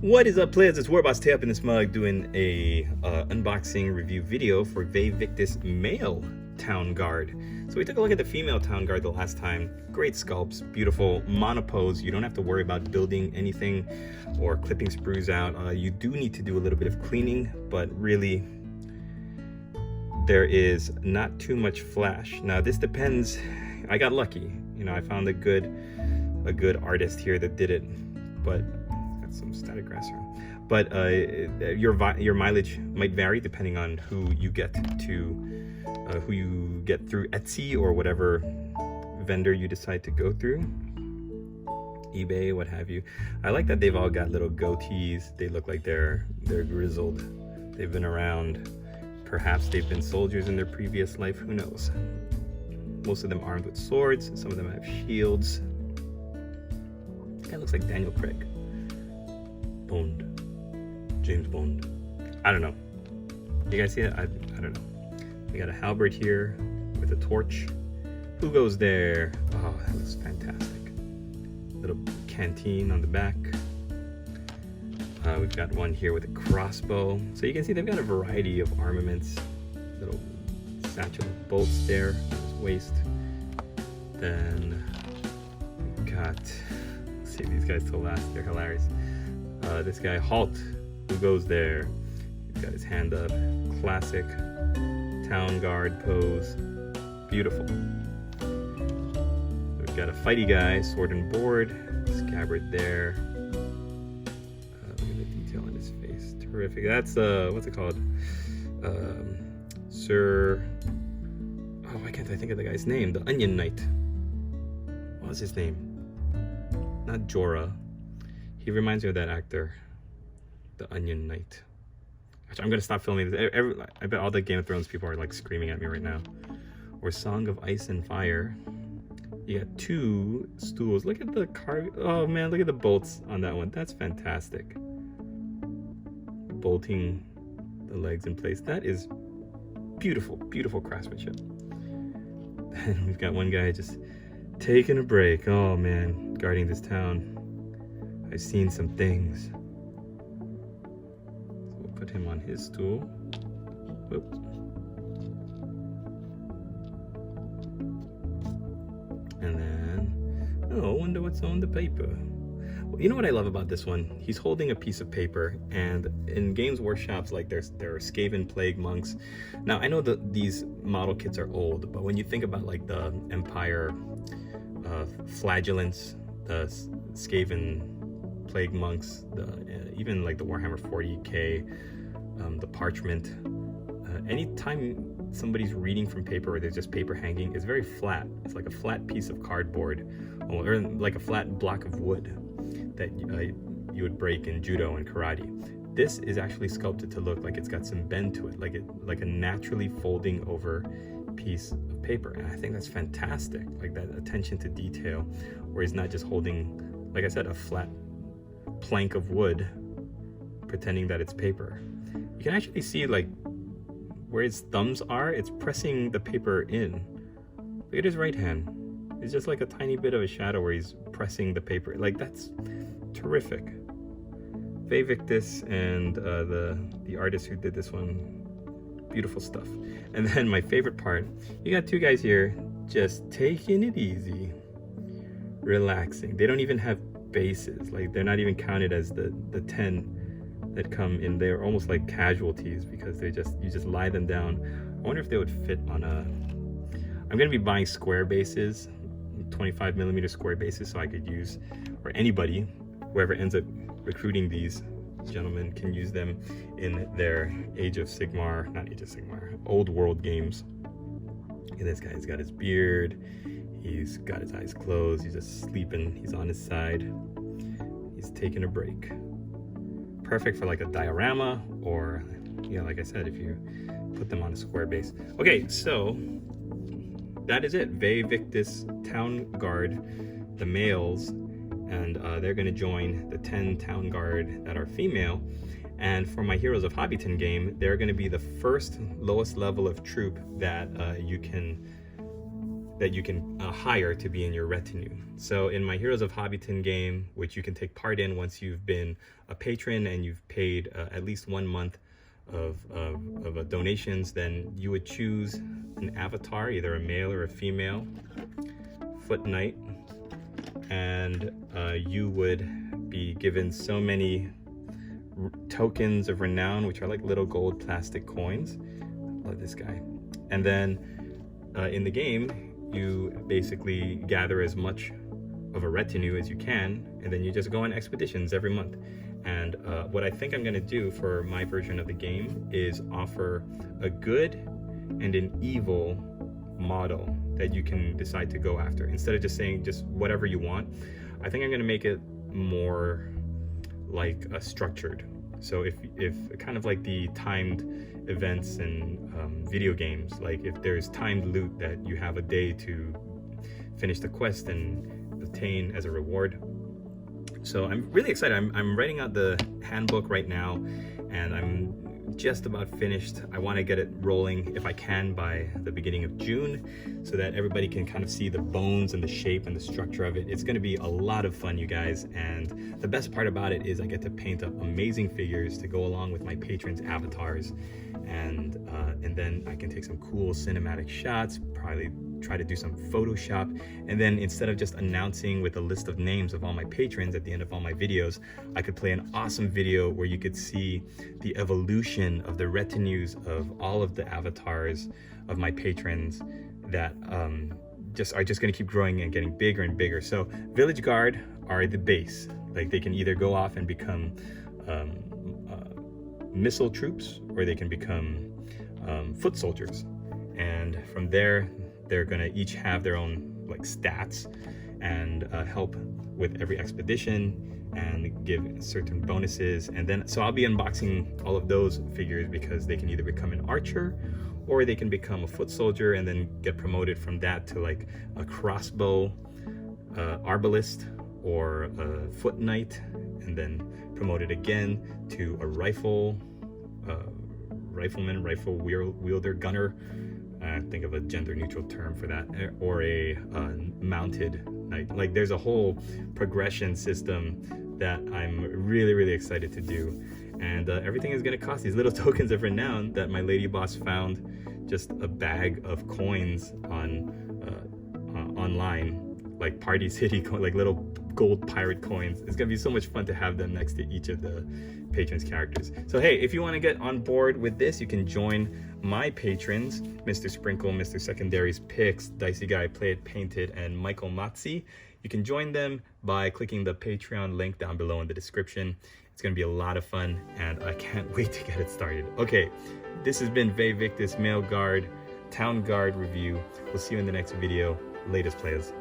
What is up, players? It's Warboss Tail up in this mug doing a unboxing review video for Victis male town guard. So we took a look at the female town guard the last time. Great sculpts, beautiful monopose. You don't have to worry about building anything or clipping sprues out. You do need to do a little bit of cleaning, but really there is not too much flash. Now this depends. I got lucky. You know, I found a good artist here that did it, but some static grass around. But your mileage might vary depending on who you get through Etsy or whatever vendor you decide to go through, eBay, what have you. I like that they've all got little goatees. They look like they're grizzled. They've been around. Perhaps they've been soldiers in their previous life. Who knows? Most of them armed with swords. Some of them have shields. This guy looks like Daniel Craig. Bond. James Bond. I don't know. You guys see it? I don't know. We got a halberd here with a torch. Who goes there? Oh, that looks fantastic. Little canteen on the back. We've got one here with a crossbow. So you can see they've got a variety of armaments. Little satchel of bolts there on his waist. Then we've got, let's see these guys till last. They're hilarious. This guy, Halt, who goes there? He's got his hand up. Classic town guard pose. Beautiful. We've got a fighty guy, sword and board, scabbard there. Look at the detail on his face. Terrific. That's, what's it called? Sir... Oh, why can't I think of the guy's name? The Onion Knight. What was his name? Not Jorah. He reminds me of that actor, the Onion Knight. Actually, I'm gonna stop filming this. I bet all the Game of Thrones people are like screaming at me right now. Or Song of Ice and Fire. You got two stools. Look at the carving. Oh man, look at the bolts on that one. That's fantastic. Bolting the legs in place. That is beautiful, beautiful craftsmanship. And we've got one guy just taking a break. Oh man, guarding this town. I've seen some things. So we'll put him on his stool. Whoops. And then, oh, I wonder what's on the paper. Well, you know what I love about this one? He's holding a piece of paper, and in Games Workshops, like there are Skaven plague monks. Now I know that these model kits are old, but when you think about like the Empire flagellants, the Skaven plague monks, even like the Warhammer 40k, the parchment. Anytime somebody's reading from paper or there's just paper hanging, it's very flat. It's like a flat piece of cardboard, or like a flat block of wood that you would break in judo and karate. This is actually sculpted to look like it's got some bend to it, like a naturally folding over piece of paper, and I think that's fantastic. Like that attention to detail, where he's not just holding, like I said, a flat plank of wood pretending that it's paper. You can actually see like where his thumbs are, it's pressing the paper in. Look at his right hand. It's just like a tiny bit of a shadow where he's pressing the paper. Like that's terrific. Victis and the artist who did this one, beautiful stuff. And then my favorite part, you got two guys here just taking it easy, relaxing. They don't even have bases. Like they're not even counted as the 10 that come in. They're almost like casualties because you just lie them down. I wonder if they would fit on a... I'm gonna be buying square bases, 25mm square bases, so I could use, or anybody, whoever ends up recruiting these gentlemen can use them in their Age of Sigmar, not Age of Sigmar, old world games. Look at this guy, he's got his beard, he's got his eyes closed, he's just sleeping, he's on his side, he's taking a break. Perfect for like a diorama, or, you know, like I said, if you put them on a square base. Okay, so that is it. Victis Town Guard, the males, and they're going to join the 10 Town Guard that are female. And for my Heroes of Hobbiton game, they're going to be the first lowest level of troop that you can that you can hire to be in your retinue. So in my Heroes of Hobbiton game, which you can take part in once you've been a patron and you've paid at least 1 month of donations, then you would choose an avatar, either a male or a female, foot knight, and you would be given so many tokens of renown, which are like little gold plastic coins. Love this guy. And then in the game, you basically gather as much of a retinue as you can, and then you just go on expeditions every month. And what I think I'm going to do for my version of the game is offer a good and an evil model that you can decide to go after. Instead of just saying just whatever you want, I think I'm going to make it more like structured. So if kind of like the timed events in video games, like if there's timed loot that you have a day to finish the quest and obtain as a reward. So I'm really excited. I'm writing out the handbook right now, and I'm just about finished. I want to get it rolling, if I can, by the beginning of June, so that everybody can kind of see the bones and the shape and the structure of it. It's going to be a lot of fun, you guys, and the best part about it is I get to paint up amazing figures to go along with my patrons' avatars, and then I can take some cool cinematic shots, probably try to do some Photoshop, and then instead of just announcing with a list of names of all my patrons at the end of all my videos, I could play an awesome video where you could see the evolution of the retinues of all of the avatars of my patrons that are just going to keep growing and getting bigger and bigger. So Village Guard are the base. Like, they can either go off and become missile troops, or they can become foot soldiers, and from there they're gonna each have their own like stats and help with every expedition and give certain bonuses. And then so I'll be unboxing all of those figures, because they can either become an archer or they can become a foot soldier and then get promoted from that to like a crossbow arbalist or a foot knight, and then promoted again to a rifleman, rifle wielder, gunner. Think of a gender neutral term for that, or a mounted knight. Like, there's a whole progression system that I'm really excited to do, and everything is going to cost. These little tokens of renown that my lady boss found just a bag of coins on online, like Party City, like little gold pirate coins. It's gonna be so much fun to have them next to each of the patrons' characters. So hey, if you want to get on board with this, you can join my patrons, Mr. Sprinkle, Mr. Secondary's Picks, Dicey Guy, Play It Painted, and Michael Matzi. You can join them by clicking the Patreon link down below in the description. It's gonna be a lot of fun, and I can't wait to get it started. Okay, this has been Victis Male Guard Town Guard review. We'll see you in the next video. Latest, players.